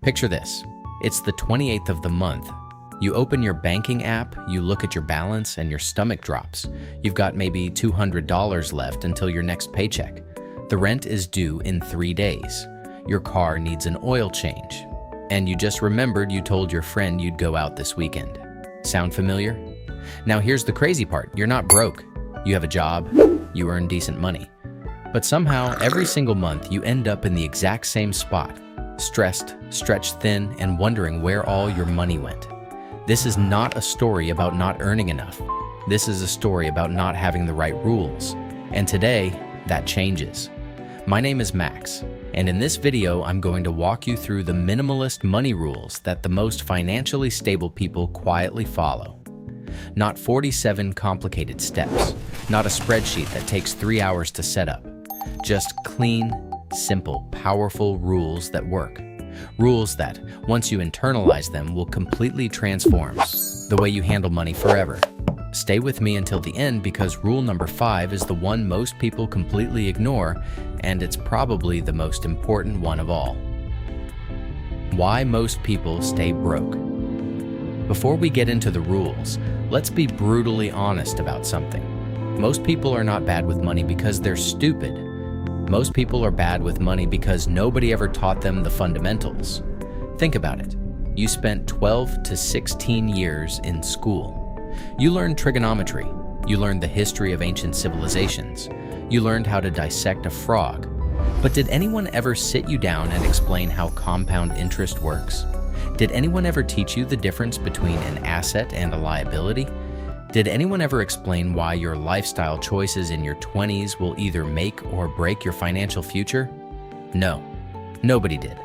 Picture this. It's the 28th of the month. You open your banking app, you look at your balance, and your stomach drops. You've got maybe $200 left until your next paycheck. The rent is due in 3 days. Your car needs an oil change. And you just remembered you told your friend you'd go out this weekend. Sound familiar? Now here's the crazy part. You're not broke. You have a job. You earn decent money. But somehow, every single month, you end up in the exact same spot. Stressed, stretched thin, and wondering where all your money went. This is not a story about not earning enough. This is a story about not having the right rules. And today, that changes. My name is Max, and in this video, I'm going to walk you through the minimalist money rules that the most financially stable people quietly follow. Not 47 complicated steps, not a spreadsheet that takes 3 hours to set up. Just clean, simple, powerful rules that work. Rules that, once you internalize them, will completely transform the way you handle money forever. Stay with me until the end because rule number 5 is the one most people completely ignore, and it's probably the most important one of all. Why most people stay broke. Before we get into the rules, let's be brutally honest about something. Most people are not bad with money because they're stupid. Most people are bad with money because nobody ever taught them the fundamentals. Think about it. You spent 12 to 16 years in school. You learned trigonometry. You learned the history of ancient civilizations. You learned how to dissect a frog. But did anyone ever sit you down and explain how compound interest works? Did anyone ever teach you the difference between an asset and a liability? Did anyone ever explain why your lifestyle choices in your 20s will either make or break your financial future? No, nobody did.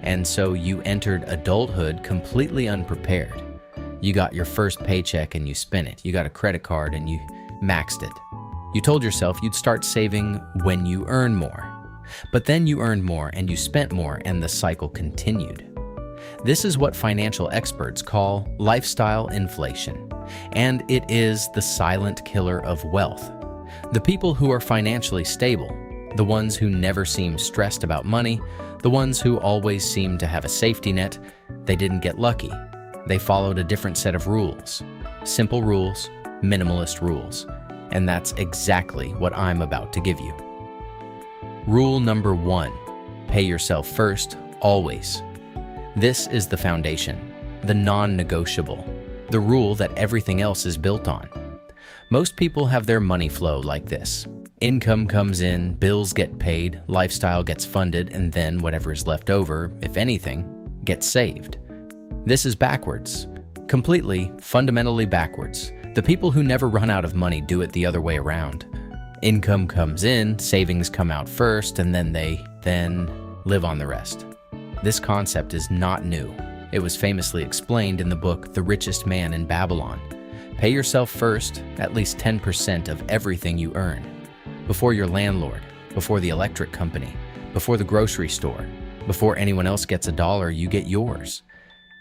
And so you entered adulthood completely unprepared. You got your first paycheck and you spent it. You got a credit card and you maxed it. You told yourself you'd start saving when you earn more. But then you earned more and you spent more and the cycle continued. This is what financial experts call lifestyle inflation. And it is the silent killer of wealth. The people who are financially stable, the ones who never seem stressed about money, the ones who always seem to have a safety net, they didn't get lucky. They followed a different set of rules. Simple rules, minimalist rules. And that's exactly what I'm about to give you. Rule number 1, pay yourself first, always. This is the foundation, the non-negotiable. The rule that everything else is built on. Most people have their money flow like this. Income comes in, bills get paid, lifestyle gets funded, and then whatever is left over, if anything, gets saved. This is backwards. Completely, fundamentally backwards. The people who never run out of money do it the other way around. Income comes in, savings come out first, and then they live on the rest. This concept is not new. It was famously explained in the book The Richest Man in Babylon. Pay yourself first, at least 10% of everything you earn. Before your landlord, before the electric company, before the grocery store, before anyone else gets $1, you get yours.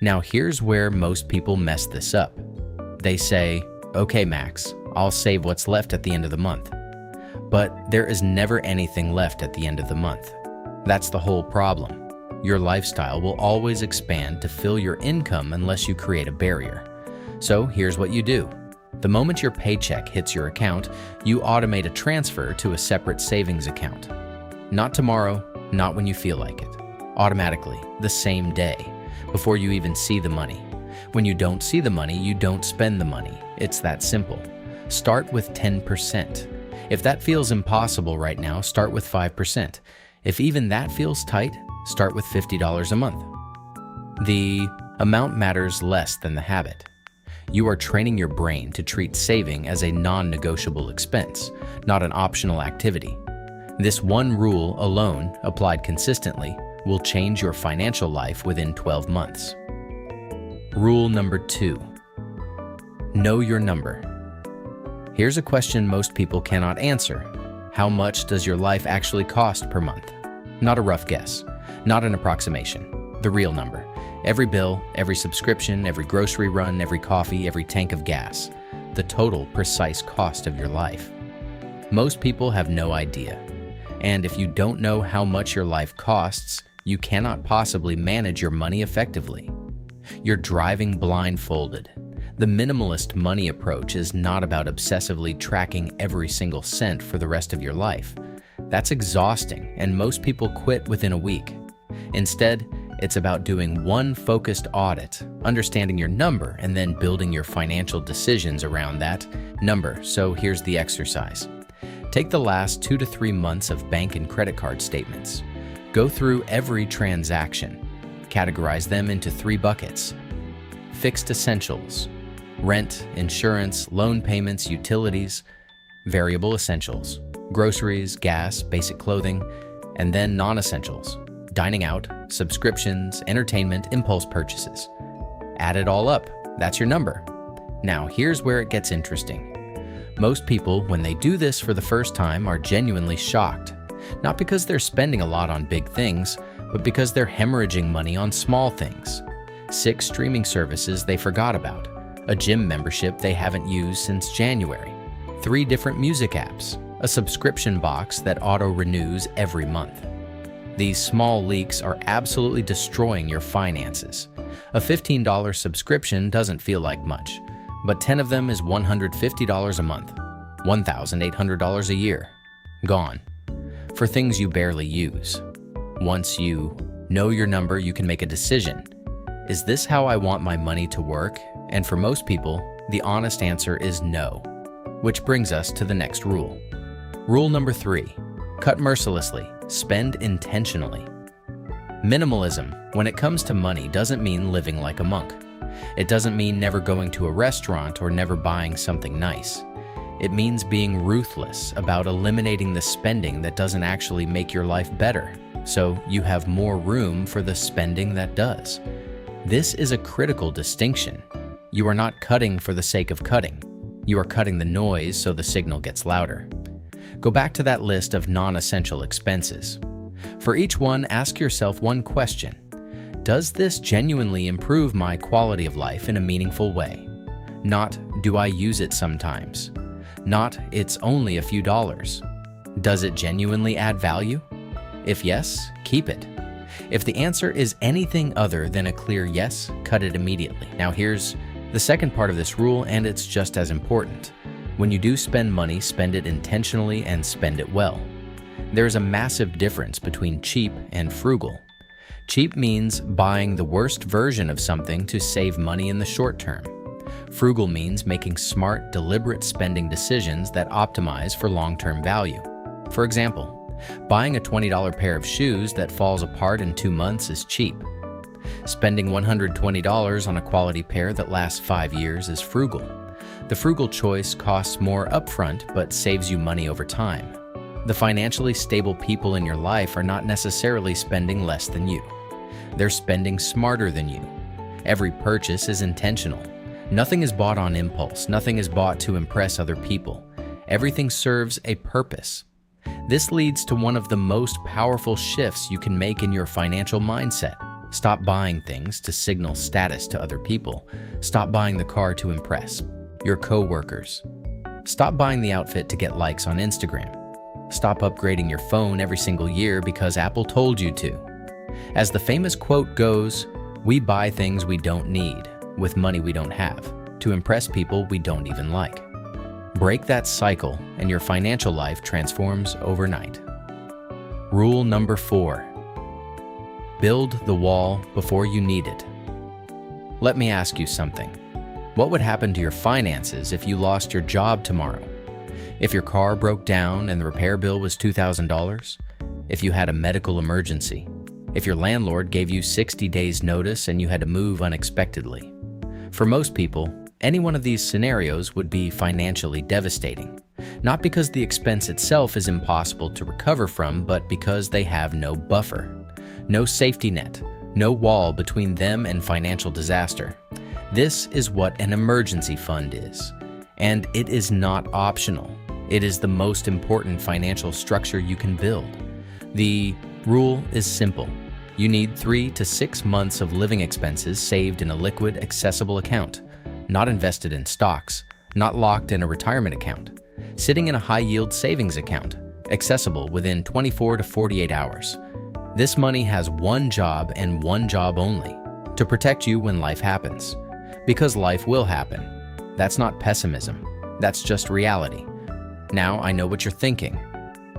Now here's where most people mess this up. They say, okay Max, I'll save what's left at the end of the month. But there is never anything left at the end of the month. That's the whole problem. Your lifestyle will always expand to fill your income unless you create a barrier. So here's what you do. The moment your paycheck hits your account, you automate a transfer to a separate savings account. Not tomorrow, not when you feel like it. Automatically, the same day, before you even see the money. When you don't see the money, you don't spend the money. It's that simple. Start with 10%. If that feels impossible right now, start with 5%. If even that feels tight, start with $50 a month. The amount matters less than the habit. You are training your brain to treat saving as a non-negotiable expense, not an optional activity. This one rule alone, applied consistently, will change your financial life within 12 months. Rule number 2. Know your number. Here's a question most people cannot answer. How much does your life actually cost per month? Not a rough guess. Not an approximation, the real number. Every bill, every subscription, every grocery run, every coffee, every tank of gas. The total precise cost of your life. Most people have no idea. And if you don't know how much your life costs, you cannot possibly manage your money effectively. You're driving blindfolded. The minimalist money approach is not about obsessively tracking every single cent for the rest of your life. That's exhausting, and most people quit within a week. Instead, it's about doing one focused audit, understanding your number, and then building your financial decisions around that number. So here's the exercise. Take the last 2 to 3 months of bank and credit card statements. Go through every transaction. Categorize them into 3 buckets. Fixed essentials, rent, insurance, loan payments, utilities; variable essentials, groceries, gas, basic clothing; and then non-essentials, dining out, subscriptions, entertainment, impulse purchases. Add it all up. That's your number. Now, here's where it gets interesting. Most people, when they do this for the first time, are genuinely shocked. Not because they're spending a lot on big things, but because they're hemorrhaging money on small things. 6 streaming services they forgot about, a gym membership they haven't used since January, 3 different music apps, a subscription box that auto-renews every month. These small leaks are absolutely destroying your finances. A $15 subscription doesn't feel like much, but 10 of them is $150 a month, $1,800 a year. Gone. For things you barely use. Once you know your number, you can make a decision. Is this how I want my money to work? And for most people, the honest answer is no. Which brings us to the next rule. Rule number 3, cut mercilessly, spend intentionally. Minimalism, when it comes to money, doesn't mean living like a monk. It doesn't mean never going to a restaurant or never buying something nice. It means being ruthless about eliminating the spending that doesn't actually make your life better, so you have more room for the spending that does. This is a critical distinction. You are not cutting for the sake of cutting. You are cutting the noise so the signal gets louder. Go back to that list of non-essential expenses. For each one, ask yourself one question. Does this genuinely improve my quality of life in a meaningful way? Not, do I use it sometimes? Not, it's only a few dollars. Does it genuinely add value? If yes, keep it. If the answer is anything other than a clear yes, cut it immediately. Now here's the second part of this rule, and it's just as important. When you do spend money, spend it intentionally and spend it well. There's a massive difference between cheap and frugal. Cheap means buying the worst version of something to save money in the short term. Frugal means making smart, deliberate spending decisions that optimize for long-term value. For example, buying a $20 pair of shoes that falls apart in 2 months is cheap. Spending $120 on a quality pair that lasts 5 years is frugal. The frugal choice costs more upfront but saves you money over time. The financially stable people in your life are not necessarily spending less than you. They're spending smarter than you. Every purchase is intentional. Nothing is bought on impulse. Nothing is bought to impress other people. Everything serves a purpose. This leads to one of the most powerful shifts you can make in your financial mindset. Stop buying things to signal status to other people. Stop buying the car to impress your coworkers. Stop buying the outfit to get likes on Instagram. Stop upgrading your phone every single year because Apple told you to. As the famous quote goes, we buy things we don't need with money we don't have to impress people we don't even like. Break that cycle and your financial life transforms overnight. Rule number 4. Build the wall before you need it. Let me ask you something. What would happen to your finances if you lost your job tomorrow? If your car broke down and the repair bill was $2,000? If you had a medical emergency? If your landlord gave you 60 days notice and you had to move unexpectedly? For most people, any one of these scenarios would be financially devastating. Not because the expense itself is impossible to recover from, but because they have no buffer, no safety net, no wall between them and financial disaster. This is what an emergency fund is. And it is not optional. It is the most important financial structure you can build. The rule is simple. You need 3 to 6 months of living expenses saved in a liquid, accessible account, not invested in stocks, not locked in a retirement account, sitting in a high-yield savings account, accessible within 24 to 48 hours. This money has one job and one job only: to protect you when life happens. Because life will happen. That's not pessimism. That's just reality. Now I know what you're thinking.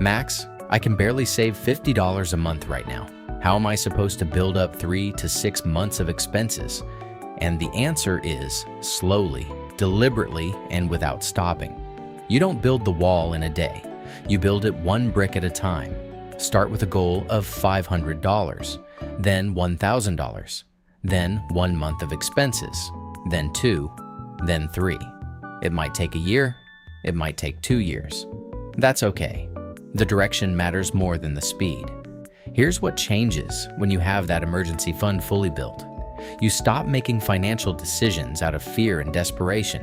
Max, I can barely save $50 a month right now. How am I supposed to build up 3 to 6 months of expenses? And the answer is slowly, deliberately, and without stopping. You don't build the wall in a day. You build it one brick at a time. Start with a goal of $500, then $1,000, then 1 month of expenses, then 2, then 3. It might take a year, it might take 2 years. That's okay. The direction matters more than the speed. Here's what changes when you have that emergency fund fully built. You stop making financial decisions out of fear and desperation.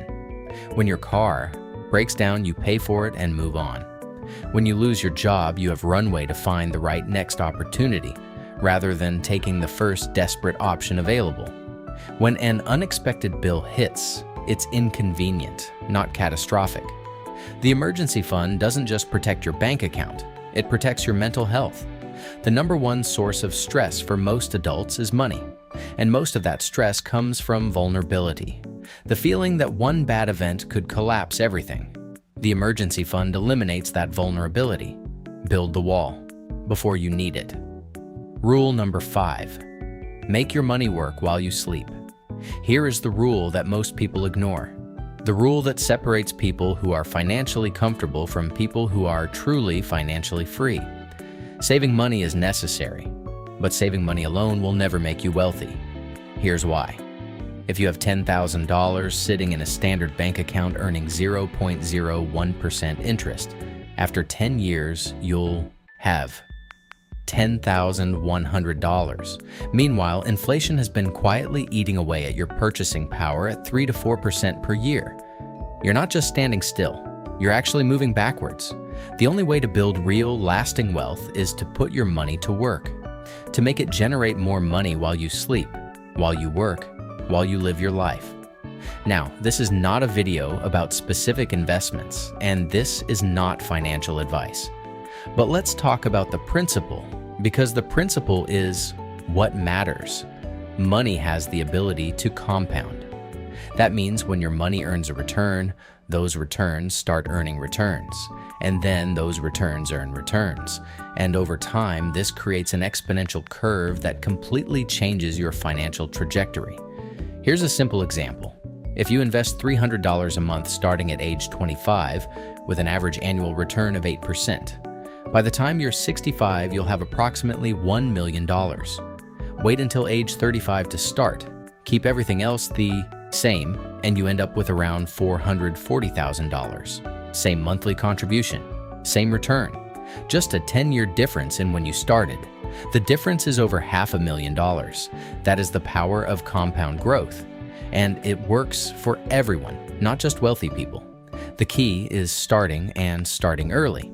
When your car breaks down, you pay for it and move on. When you lose your job, you have runway to find the right next opportunity, rather than taking the first desperate option available. When an unexpected bill hits, it's inconvenient, not catastrophic. The emergency fund doesn't just protect your bank account, it protects your mental health. The number one source of stress for most adults is money, and most of that stress comes from vulnerability. The feeling that one bad event could collapse everything. The emergency fund eliminates that vulnerability. Build the wall before you need it. Rule number 5. Make your money work while you sleep. Here is the rule that most people ignore. The rule that separates people who are financially comfortable from people who are truly financially free. Saving money is necessary, but saving money alone will never make you wealthy. Here's why. If you have $10,000 sitting in a standard bank account earning 0.01% interest, after 10 years, you'll have $10,100. Meanwhile, inflation has been quietly eating away at your purchasing power at 3 to 4% per year. You're not just standing still, you're actually moving backwards. The only way to build real, lasting wealth is to put your money to work, to make it generate more money while you sleep, while you work, while you live your life. Now, this is not a video about specific investments, and this is not financial advice. But let's talk about the principle, because the principle is what matters. Money has the ability to compound. That means when your money earns a return, those returns start earning returns, and then those returns earn returns. And over time, this creates an exponential curve that completely changes your financial trajectory. Here's a simple example. If you invest $300 a month starting at age 25 with an average annual return of 8%, by the time you're 65, you'll have approximately $1 million. Wait until age 35 to start. Keep everything else the same, and you end up with around $440,000. Same monthly contribution, same return. Just a 10-year difference in when you started. The difference is over $500,000. That is the power of compound growth. And it works for everyone, not just wealthy people. The key is starting and starting early.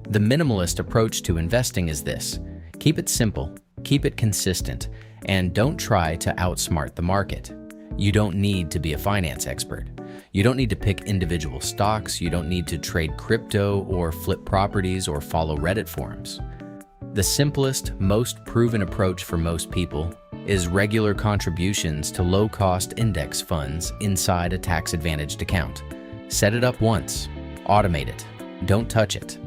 The minimalist approach to investing is this: keep it simple, keep it consistent, and don't try to outsmart the market. You don't need to be a finance expert. You don't need to pick individual stocks. You don't need to trade crypto or flip properties or follow Reddit forums. The simplest, most proven approach for most people is regular contributions to low-cost index funds inside a tax-advantaged account. Set it up once. Automate it. Don't touch it.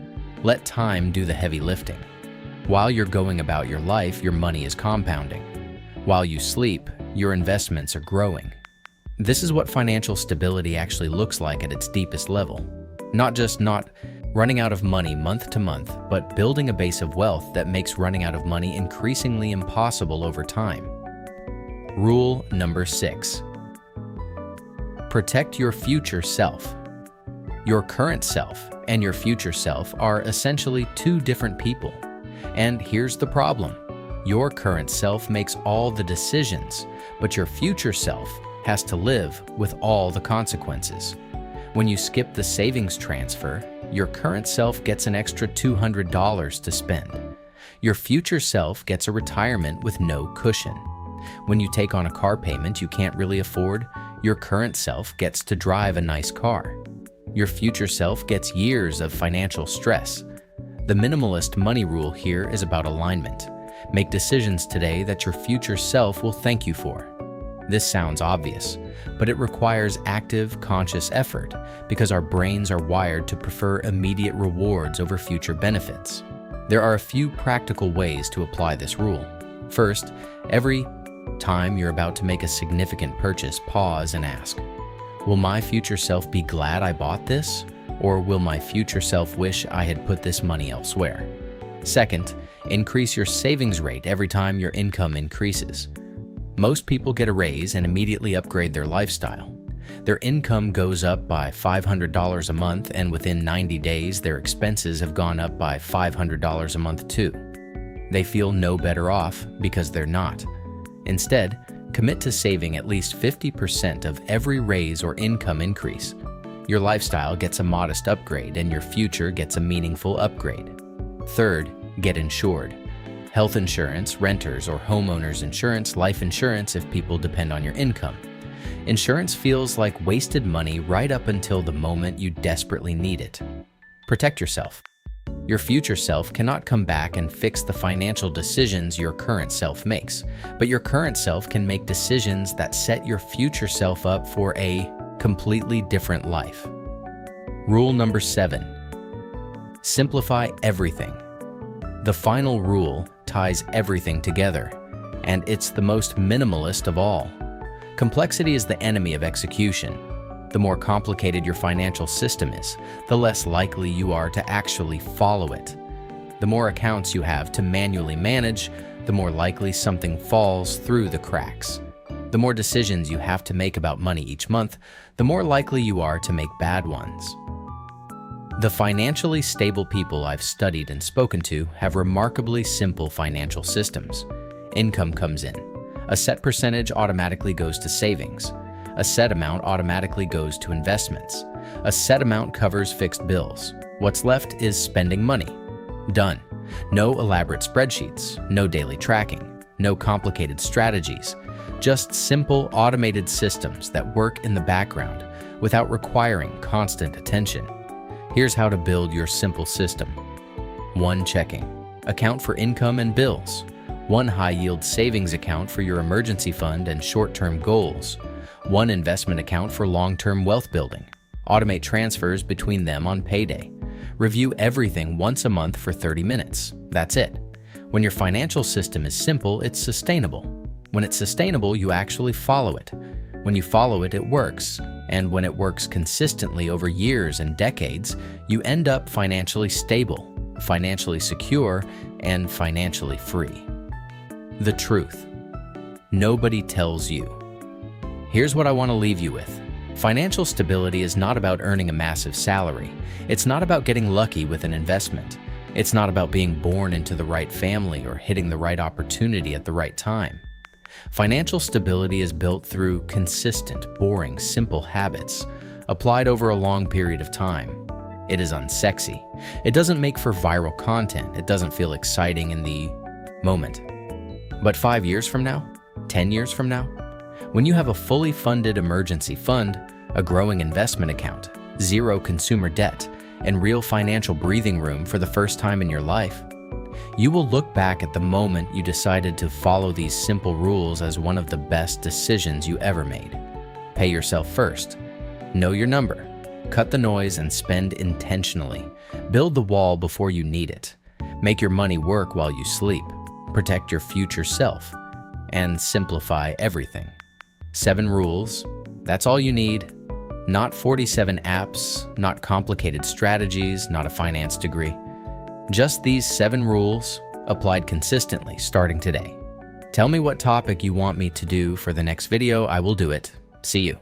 Let time do the heavy lifting. While you're going about your life, your money is compounding. While you sleep, your investments are growing. This is what financial stability actually looks like at its deepest level. Not running out of money month to month, but building a base of wealth that makes running out of money increasingly impossible over time. Rule number 6. Protect your future self. Your current self and your future self are essentially two different people. And here's the problem. Your current self makes all the decisions, but your future self has to live with all the consequences. When you skip the savings transfer, your current self gets an extra $200 to spend. Your future self gets a retirement with no cushion. When you take on a car payment you can't really afford, your current self gets to drive a nice car. Your future self gets years of financial stress. The minimalist money rule here is about alignment. Make decisions today that your future self will thank you for. This sounds obvious, but it requires active, conscious effort because our brains are wired to prefer immediate rewards over future benefits. There are a few practical ways to apply this rule. First, every time you're about to make a significant purchase, pause and ask, will my future self be glad I bought this? Or will my future self wish I had put this money elsewhere? Second, increase your savings rate every time your income increases. Most people get a raise and immediately upgrade their lifestyle. Their income goes up by $500 a month, and within 90 days, their expenses have gone up by $500 a month too. They feel no better off because they're not. Instead, commit to saving at least 50% of every raise or income increase. Your lifestyle gets a modest upgrade and your future gets a meaningful upgrade. Third, get insured. Health insurance, renters or homeowners insurance, life insurance if people depend on your income. Insurance feels like wasted money right up until the moment you desperately need it. Protect yourself. Your future self cannot come back and fix the financial decisions your current self makes, but your current self can make decisions that set your future self up for a completely different life. Rule number 7. Simplify everything. The final rule ties everything together, and it's the most minimalist of all. Complexity is the enemy of execution. The more complicated your financial system is, the less likely you are to actually follow it. The more accounts you have to manually manage, the more likely something falls through the cracks. The more decisions you have to make about money each month, the more likely you are to make bad ones. The financially stable people I've studied and spoken to have remarkably simple financial systems. Income comes in. A set percentage automatically goes to savings. A set amount automatically goes to investments. A set amount covers fixed bills. What's left is spending money. Done. No elaborate spreadsheets, no daily tracking, no complicated strategies. Just simple automated systems that work in the background without requiring constant attention. Here's how to build your simple system. 1 checking account for income and bills. 1 high-yield savings account for your emergency fund and short-term goals. 1 investment account for long-term wealth building. Automate transfers between them on payday. Review everything once a month for 30 minutes. That's it. When your financial system is simple, it's sustainable. When it's sustainable, you actually follow it. When you follow it, it works. And when it works consistently over years and decades, you end up financially stable, financially secure, and financially free. The truth. Nobody tells you. Here's what I want to leave you with. Financial stability is not about earning a massive salary. It's not about getting lucky with an investment. It's not about being born into the right family or hitting the right opportunity at the right time. Financial stability is built through consistent, boring, simple habits applied over a long period of time. It is unsexy. It doesn't make for viral content. It doesn't feel exciting in the moment. But 5 years from now, 10 years from now, when you have a fully funded emergency fund, a growing investment account, 0 consumer debt, and real financial breathing room for the first time in your life, you will look back at the moment you decided to follow these simple rules as one of the best decisions you ever made. Pay yourself first. Know your number. Cut the noise and spend intentionally. Build the wall before you need it. Make your money work while you sleep. Protect your future self. And simplify everything. 7 rules. That's all you need. Not 47 apps, not complicated strategies, not a finance degree. Just these 7 rules applied consistently starting today. Tell me what topic you want me to do for the next video. I will do it. See you.